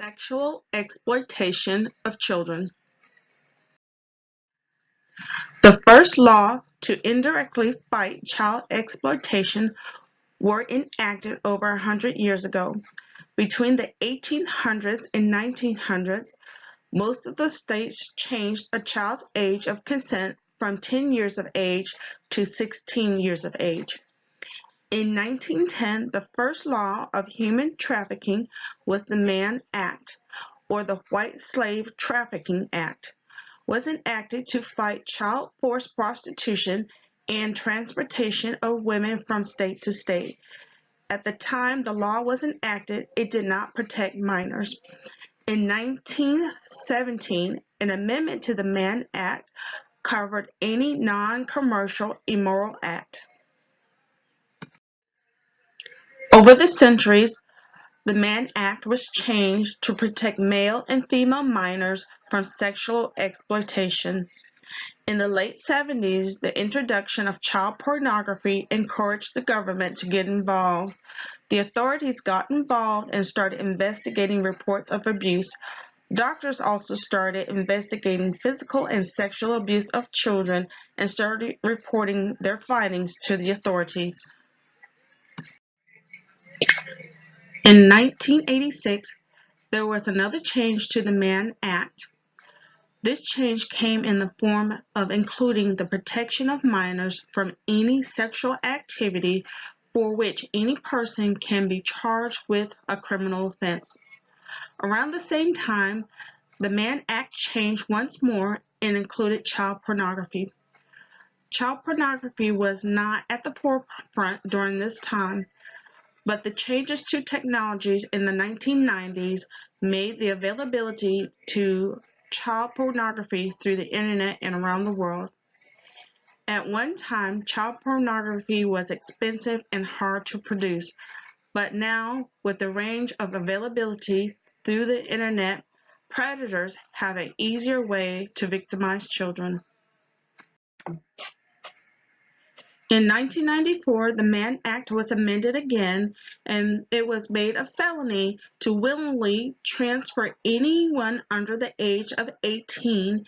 Sexual exploitation of children. The first law to indirectly fight child exploitation were enacted over 100 years ago. Between the 1800s and 1900s, most of the states changed a child's age of consent from 10 years of age to 16 years of age. In 1910, the first law of human trafficking was the Mann Act, or the White Slave Trafficking Act, was enacted to fight child forced prostitution and transportation of women from state to state. At the time the law was enacted, it did not protect minors. In 1917, an amendment to the Mann Act covered any non-commercial immoral act. Over the centuries, the Mann Act was changed to protect male and female minors from sexual exploitation. In the late 70s, the introduction of child pornography encouraged the government to get involved. The authorities got involved and started investigating reports of abuse. Doctors also started investigating physical and sexual abuse of children and started reporting their findings to the authorities. In 1986, there was another change to the Mann Act. This change came in the form of including the protection of minors from any sexual activity for which any person can be charged with a criminal offense. Around the same time, the Mann Act changed once more and included child pornography. Child pornography was not at the forefront during this time, but the changes to technologies in the 1990s made the availability to child pornography through the internet and around the world. At one time, child pornography was expensive and hard to produce, but now, with the range of availability through the internet, predators have an easier way to victimize children. In 1994, the Mann Act was amended again, and it was made a felony to willingly transfer anyone under the age of 18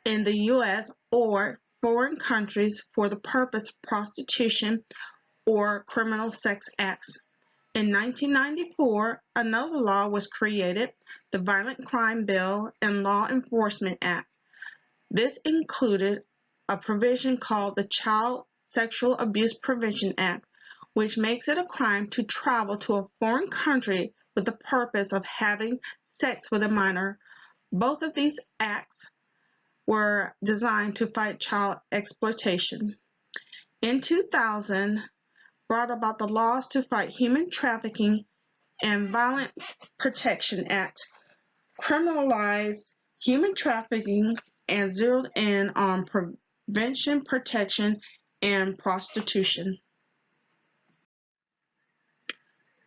in the U.S. or foreign countries for the purpose of prostitution or criminal sex acts. In 1994, another law was created, the Violent Crime Bill and Law Enforcement Act. This included a provision called the Child Sexual Abuse Prevention Act, which makes it a crime to travel to a foreign country with the purpose of having sex with a minor. Both of these acts were designed to fight child exploitation. In 2000, brought about the laws to fight human trafficking and Violent Protection Act, criminalized human trafficking and zeroed in on prevention, protection, and prostitution.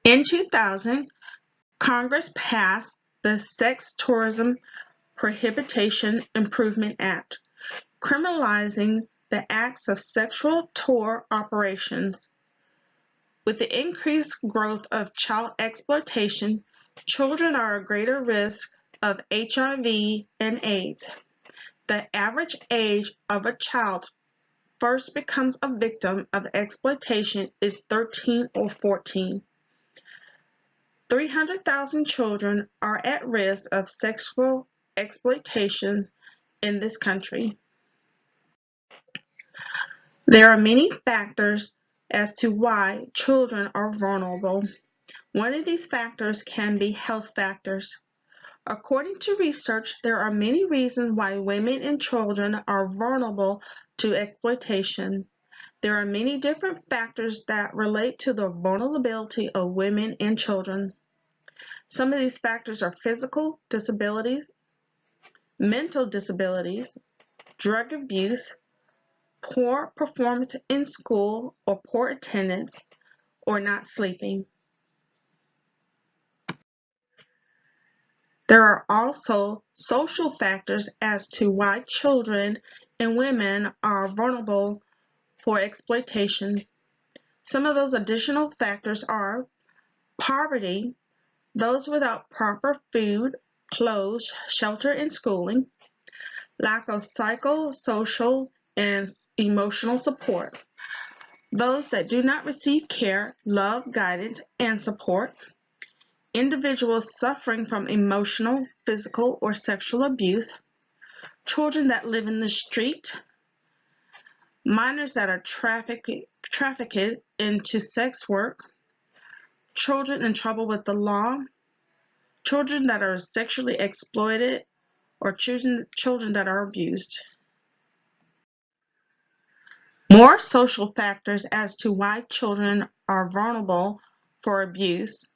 In 2000, Congress passed the Sex Tourism Prohibition Improvement Act, criminalizing the acts of sexual tour operations. With the increased growth of child exploitation, children are at greater risk of HIV and AIDS. The average age of a child first becomes a victim of exploitation is 13 or 14. 300,000 children are at risk of sexual exploitation in this country. There are many factors as to why children are vulnerable. One of these factors can be health factors. According to research, there are many reasons why women and children are vulnerable to exploitation. There are many different factors that relate to the vulnerability of women and children. Some of these factors are physical disabilities, mental disabilities, drug abuse, poor performance in school or poor attendance, or not sleeping. There are also social factors as to why children and women are vulnerable for exploitation. Some of those additional factors are poverty. those without proper food, clothes, shelter, and schooling, lack of psychosocial and emotional support, those that do not receive care, love, guidance, and support, individuals suffering from emotional, physical, or sexual abuse, children that live in the street, minors that are trafficked into sex work, children in trouble with the law, children that are sexually exploited, or children that are abused. More social factors as to why children are vulnerable for abuse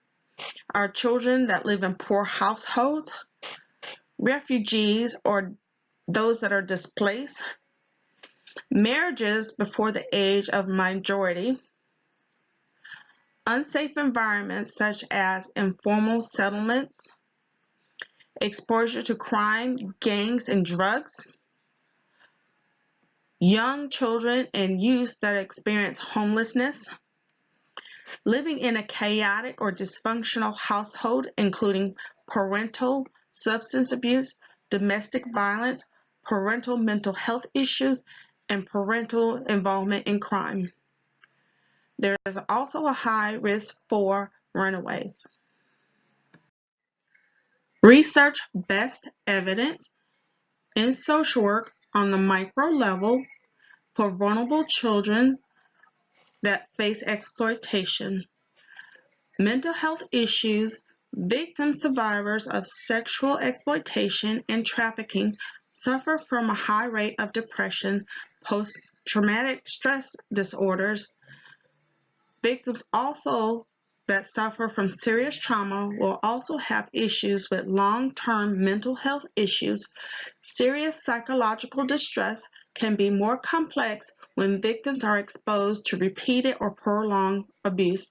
are children that live in poor households, refugees or those that are displaced, marriages before the age of majority, unsafe environments such as informal settlements, exposure to crime, gangs, and drugs, young children and youth that experience homelessness, living in a chaotic or dysfunctional household, including parental substance abuse, domestic violence, parental mental health issues, and parental involvement in crime. There is also a high risk for runaways. Research best evidence in social work on the micro level for vulnerable children that face exploitation, mental health issues, victims survivors of sexual exploitation and trafficking suffer from a high rate of depression, post-traumatic stress disorders. Victims also that suffer from serious trauma will also have issues with long-term mental health issues. Serious psychological distress can be more complex when victims are exposed to repeated or prolonged abuse.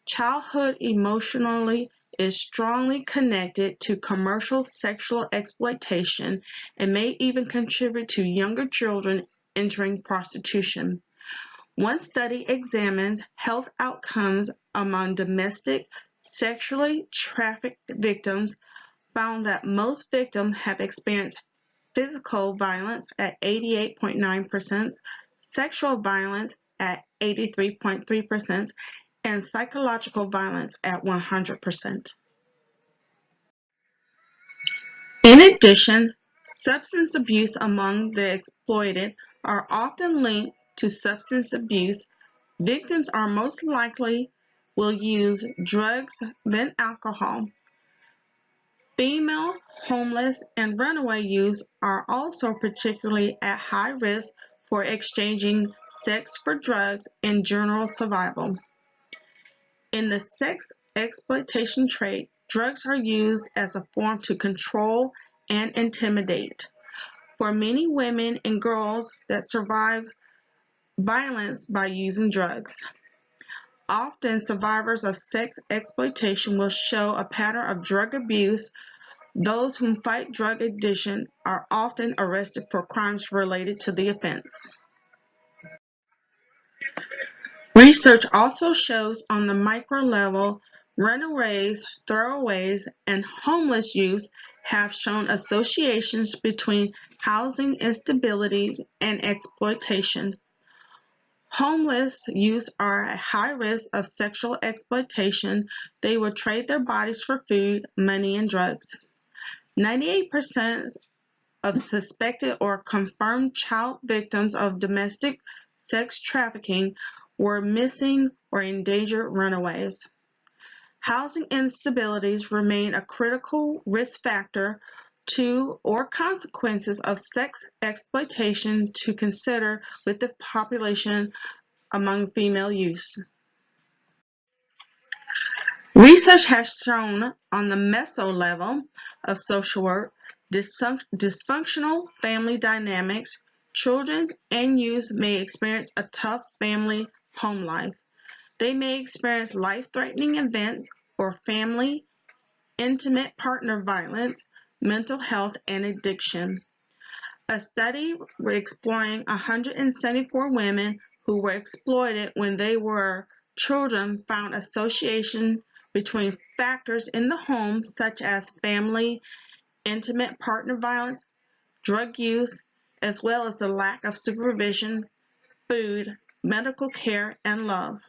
Childhood emotionally is strongly connected to commercial sexual exploitation and may even contribute to younger children entering prostitution. One study examines health outcomes among domestic sexually trafficked victims found that most victims have experienced physical violence at 88.9%, sexual violence at 83.3%, and psychological violence at 100%. In addition, substance abuse among the exploited are often linked to substance abuse. Victims are most likely will use drugs than alcohol. Female, homeless, and runaway youths are also particularly at high risk for exchanging sex for drugs and general survival. In the sex exploitation trade, drugs are used as a form to control and intimidate. For many women and girls that survive violence by using drugs, often survivors of sex exploitation will show a pattern of drug abuse. Those who fight drug addiction are often arrested for crimes related to the offense. Research also shows on the micro level, runaways, throwaways, and homeless youth have shown associations between housing instability and exploitation. Homeless youth are at high risk of sexual exploitation. They will trade their bodies for food, money, and drugs. 98% of suspected or confirmed child victims of domestic sex trafficking were missing or endangered runaways. Housing instabilities remain a critical risk factor to or consequences of sex exploitation to consider with the population among female youths. Research has shown on the meso level of social work, dysfunctional family dynamics, children and youth may experience a tough family home life. They may experience life-threatening events or family, intimate partner violence, mental health, and addiction. A study exploring 174 women who were exploited when they were children found association between factors in the home such as family, intimate partner violence, drug use, as well as the lack of supervision, food, medical care, and love.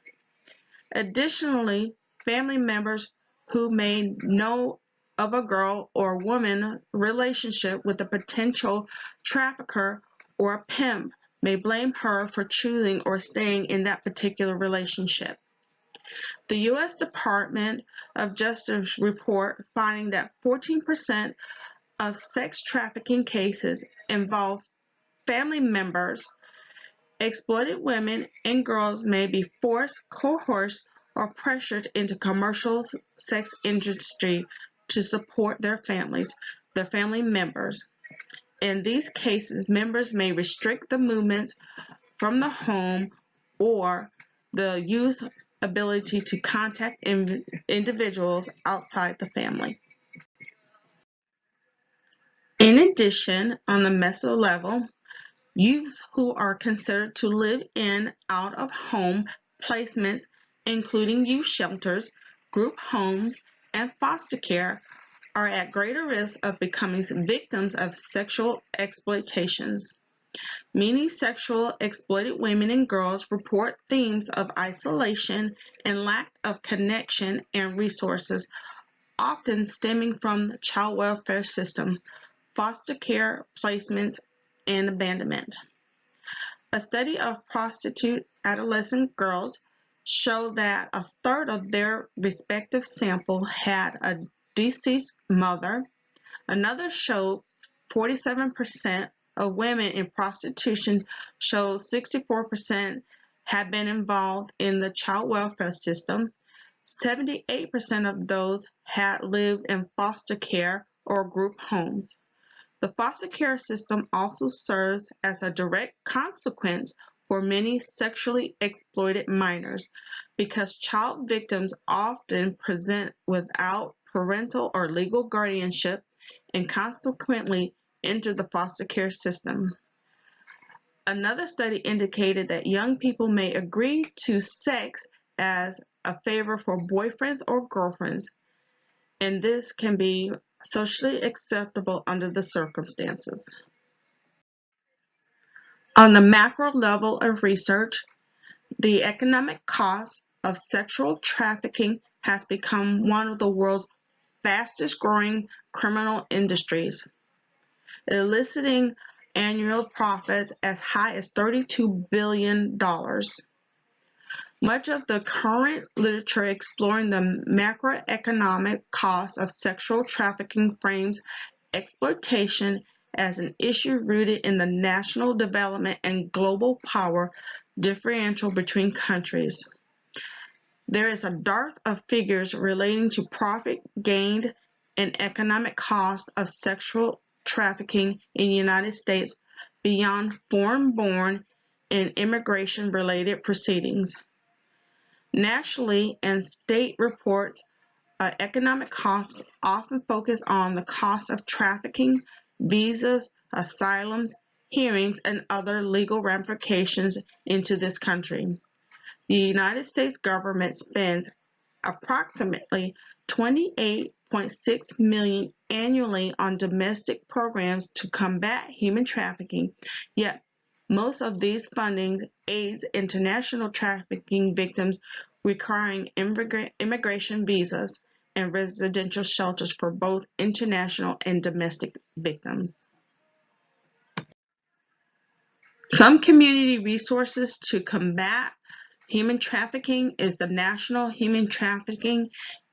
Additionally, family members who may know of a girl or woman relationship with a potential trafficker or a pimp may blame her for choosing or staying in that particular relationship. The U.S. Department of Justice report finding that 14% of sex trafficking cases involve family members. Exploited women and girls may be forced, coerced, or pressured into commercial sex industry to support their families, their family members. In these cases, members may restrict the movements from the home or the use ability to contact individuals outside the family. In addition, on the meso level, youths who are considered to live in out-of-home placements, including youth shelters, group homes, and foster care, are at greater risk of becoming victims of sexual exploitations. Many sexually exploited women and girls report themes of isolation and lack of connection and resources, often stemming from the child welfare system, foster care placements, and abandonment. A study of prostitute adolescent girls showed that a third of their respective sample had a deceased mother. Another showed 47% of women in prostitution showed 64% had been involved in the child welfare system. 78% of those had lived in foster care or group homes. The foster care system also serves as a direct consequence for many sexually exploited minors because child victims often present without parental or legal guardianship and consequently enter the foster care system. Another study indicated that young people may agree to sex as a favor for boyfriends or girlfriends, and this can be socially acceptable under the circumstances. On the macro level of research, the economic cost of sexual trafficking has become one of the world's fastest growing criminal industries, eliciting annual profits as high as $32 billion. Much of the current literature exploring the macroeconomic costs of sexual trafficking frames exploitation as an issue rooted in the national development and global power differential between countries. There is a dearth of figures relating to profit gained and economic cost of sexual trafficking in the United States beyond foreign-born and immigration-related proceedings. Nationally and state reports economic costs often focus on the cost of trafficking, visas, asylums, hearings, and other legal ramifications into this country. The United States government spends approximately $28.6 million annually on domestic programs to combat human trafficking, yet most of these funding aids international trafficking victims requiring immigration visas and residential shelters for both international and domestic victims. Some community resources to combat human trafficking is the National Human Trafficking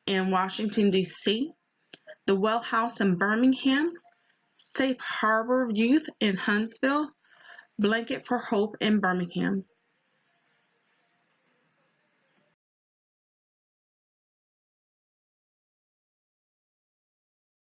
in Washington, D.C., the Well House in Birmingham, Safe Harbor Youth in Huntsville, Blanket for Hope in Birmingham.